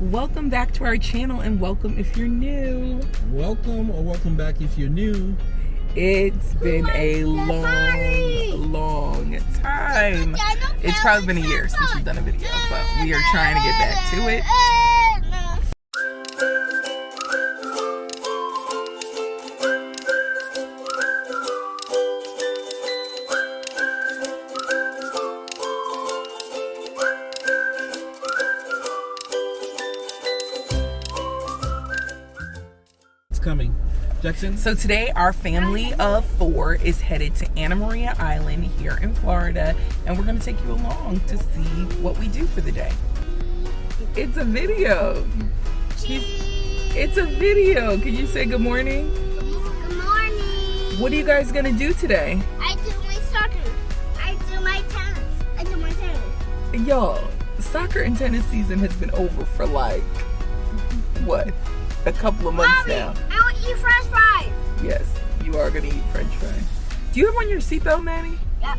Welcome back to our channel, and welcome if you're new. Welcome or welcome back if you're new. It's been a long time. It's probably been a year since we've done a video, but we are trying to get back to it. Coming. Jackson? So today our family of 4 is headed to Anna Maria Island here in Florida, and we're going to take you along to see what we do for the day. It's a video. It's a video. Can you say good morning? Good morning. What are you guys going to do today? I do my soccer. I do my tennis. Y'all, soccer and tennis season has been over for like, what? A couple of months Mommy, now. I want to eat French fries. Yes, you are gonna eat French fries. Do you have on your seatbelt, Maddie? Yep.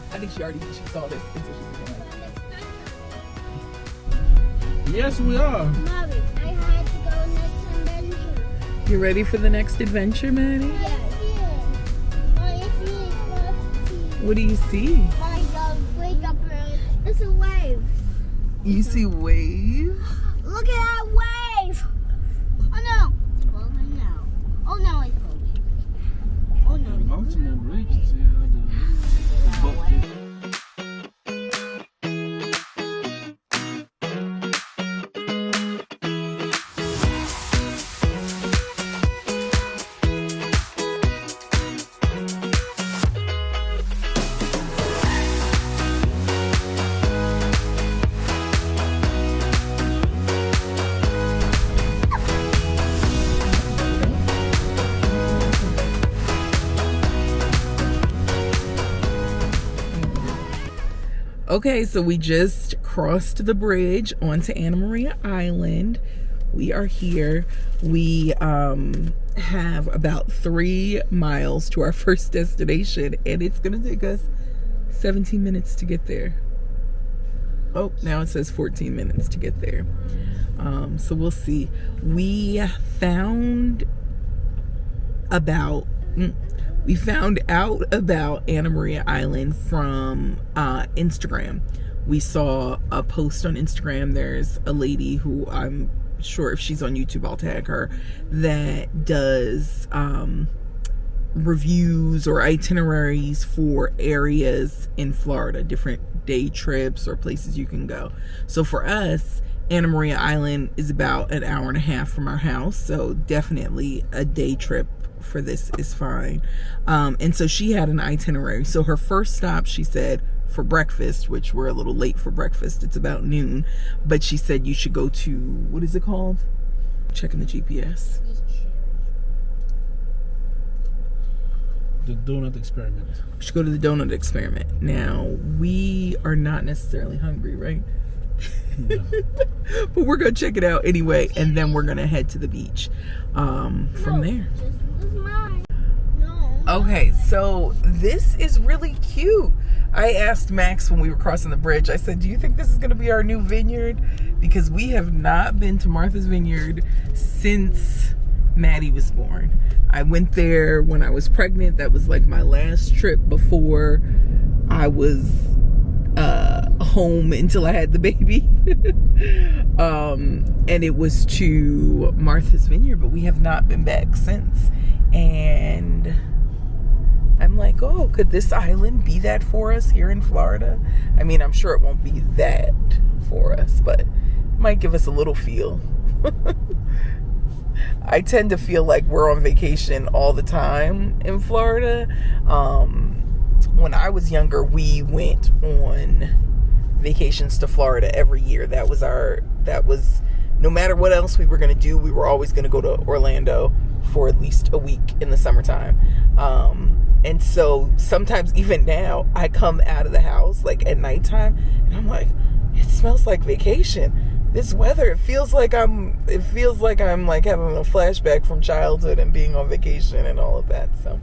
I think she saw this. Yes, we are. Mommy, I had to go next adventure. You ready for the next adventure, Maddie? What do you see? My dog wake up early. It's a wave. You see waves? Look at that wave. Oh no. Well, no. Oh no, it's moving. Oh no. Baltimore Bridge is here. Okay, so we just crossed the bridge onto Anna Maria Island. We are here. We have about 3 miles to our first destination, and it's gonna take us 17 minutes to get there. Oh, now it says 14 minutes to get there. So we'll see. We found out about Anna Maria Island from Instagram. We saw a post on Instagram. There's a lady who, I'm sure if she's on YouTube I'll tag her, that does reviews or itineraries for areas in Florida, different day trips or places you can go. So for us, Anna Maria Island is about an hour and a half from our house, so definitely a day trip for this is fine. And so she had an itinerary. So her first stop, she said, for breakfast, which we're a little late for breakfast, it's about noon, but she said you should go to, what is it called? Checking the GPS. The donut experiment. We should go to the donut experiment. Now, we are not necessarily hungry, right? No. But we're gonna check it out anyway, and then we're gonna head to the beach from there. Okay, so this is really cute. I asked Max when we were crossing the bridge, I said, do you think this is gonna be our new vineyard? Because we have not been to Martha's Vineyard since Maddie was born. I went there when I was pregnant. That was like my last trip before I was home until I had the baby. And it was to Martha's Vineyard, but we have not been back since. And I'm like, oh, could this island be that for us here in Florida? I mean, I'm sure it won't be that for us, but it might give us a little feel. I tend to feel like we're on vacation all the time in Florida. When I was younger, we went on vacations to Florida every year. That was no matter what else we were going to do, we were always going to go to Orlando for at least a week in the summertime. And so sometimes even now I come out of the house like at nighttime and I'm like, it smells like vacation. This weather, it feels like I'm like having a flashback from childhood and being on vacation and all of that. So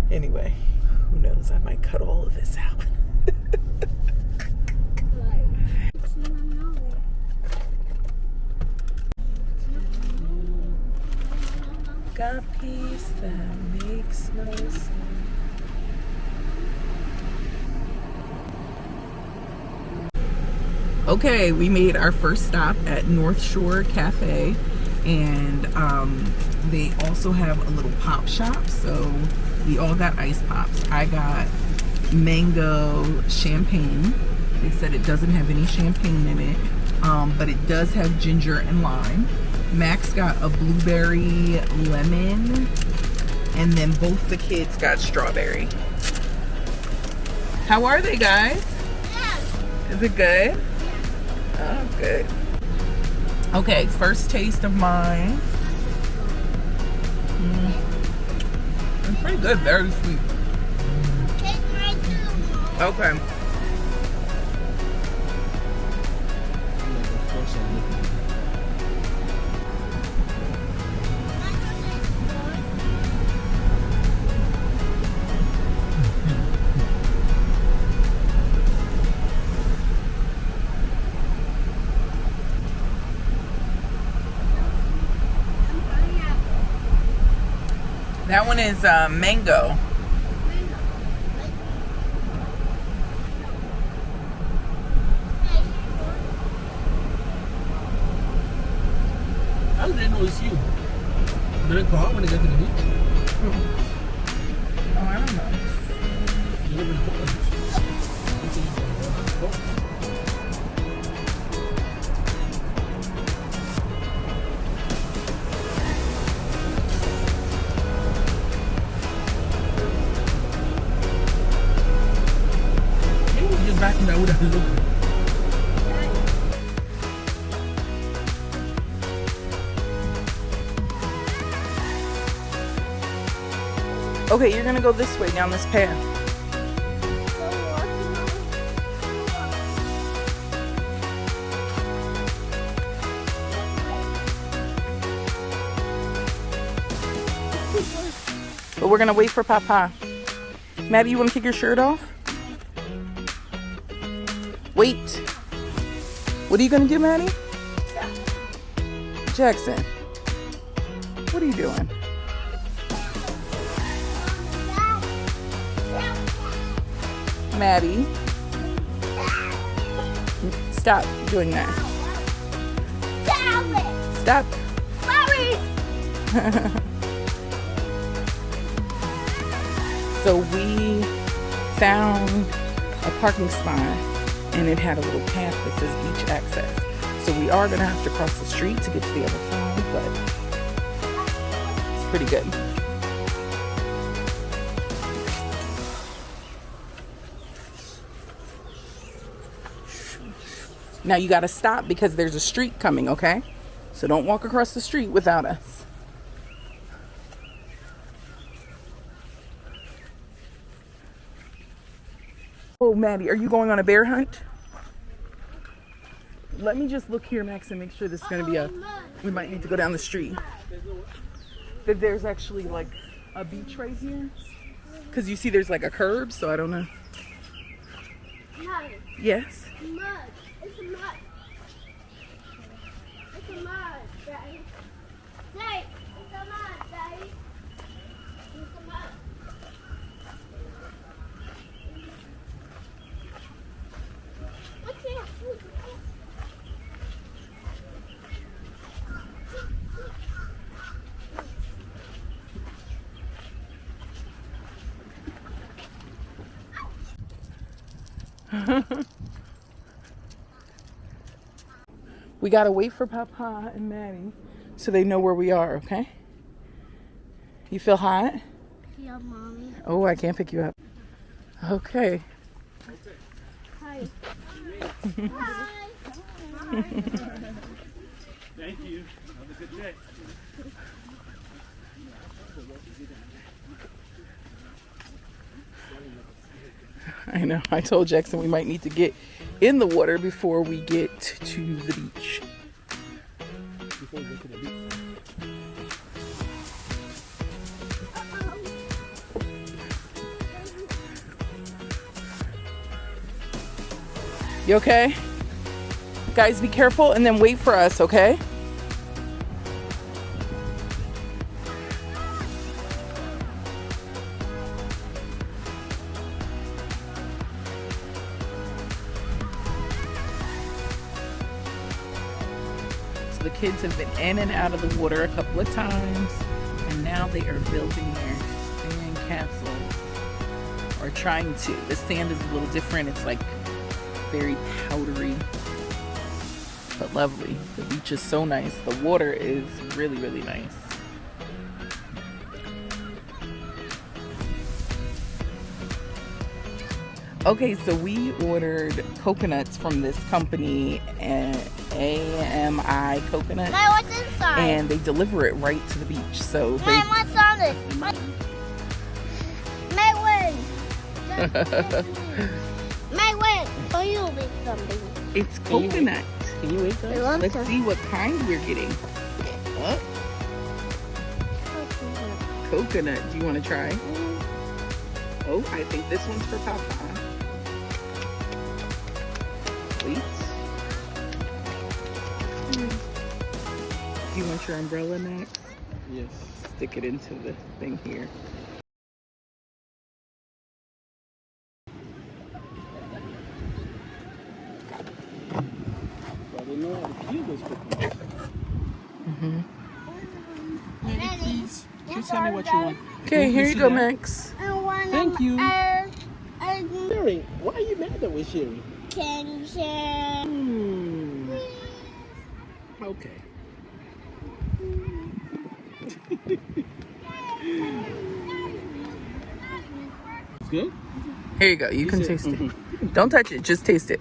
anyway, who knows? I might cut all of this out. Got peace that makes no sense. Okay, we made our first stop at North Shore Cafe, and they also have a little pop shop, so we all got ice pops. I got mango champagne. They said it doesn't have any champagne in it, but it does have ginger and lime. Max got a blueberry lemon, and then both the kids got strawberry. How are they, guys? Is it good? Oh, good. Okay, first taste of mine. It's pretty good, very sweet. Okay. That one is mango. I didn't know it's you. Did it call when they got to the beach? Oh, I don't know. You live in Portland. Back in that would have looked. Okay, you're gonna go this way down this path. But we're gonna wait for Papa. Maddie, you wanna kick your shirt off? Wait. What are you gonna do, Maddie? Jackson, what are you doing? Maddie, stop doing that. Stop. So we found a parking spot, and it had a little path that says beach access. So we are gonna have to cross the street to get to the other side, but it's pretty good. Now you gotta stop because there's a street coming, okay? So don't walk across the street without us. Oh, Maddie, are you going on a bear hunt? Let me just look here, Max, and make sure this is going to be we might need to go down the street. That there's actually like a beach right here. Because you see there's like a curb, so I don't know. Mud. Yes? Mud. It's a mud. It's a mud, Daddy. Daddy, it's a mud, Daddy. It's a mud. What's that? We gotta wait for Papa and Maddie so they know where we are, okay? You feel hot? Yeah, Mommy. Oh, I can't pick you up. Okay. Hi. Hi. I know. I told Jackson we might need to get in the water before we get to the beach. Before we get to the beach. You okay? Guys, be careful and then wait for us, okay? So the kids have been in and out of the water a couple of times, and now they are building their sand castles, or trying to. The sand is a little different. It's like very powdery, but lovely. The beach is so nice. The water is really, really nice. Okay, so we ordered coconuts from this company, AMI Coconut, May, what's inside? and they deliver it right to the beach. So May, they what's on it? May, win. May, win. Oh, you'll make something. it's coconut. Can you eat that? want Let's some. see what kind we're getting. Oh, coconut. Do you want to try? Oh, I think this one's for Papa. Sweet. Do you want your umbrella, Max? Yes. Stick it into the thing here. But I didn't know how to peel those coconuts. Please. Just tell me what you want. Okay, here you go, Max. Thank you. I Sharing. Why are you mad that we're sharing? can share. Okay. It's good? Here you go. You can taste it. Don't touch it. Just taste it.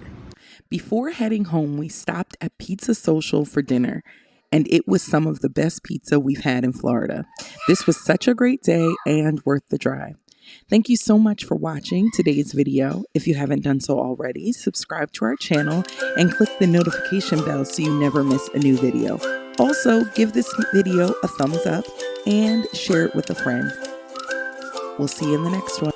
Before heading home, we stopped at Pizza Social for dinner, and it was some of the best pizza we've had in Florida. This was such a great day and worth the drive. Thank you so much for watching today's video. If you haven't done so already, subscribe to our channel and click the notification bell so you never miss a new video. Also, give this video a thumbs up and share it with a friend. We'll see you in the next one.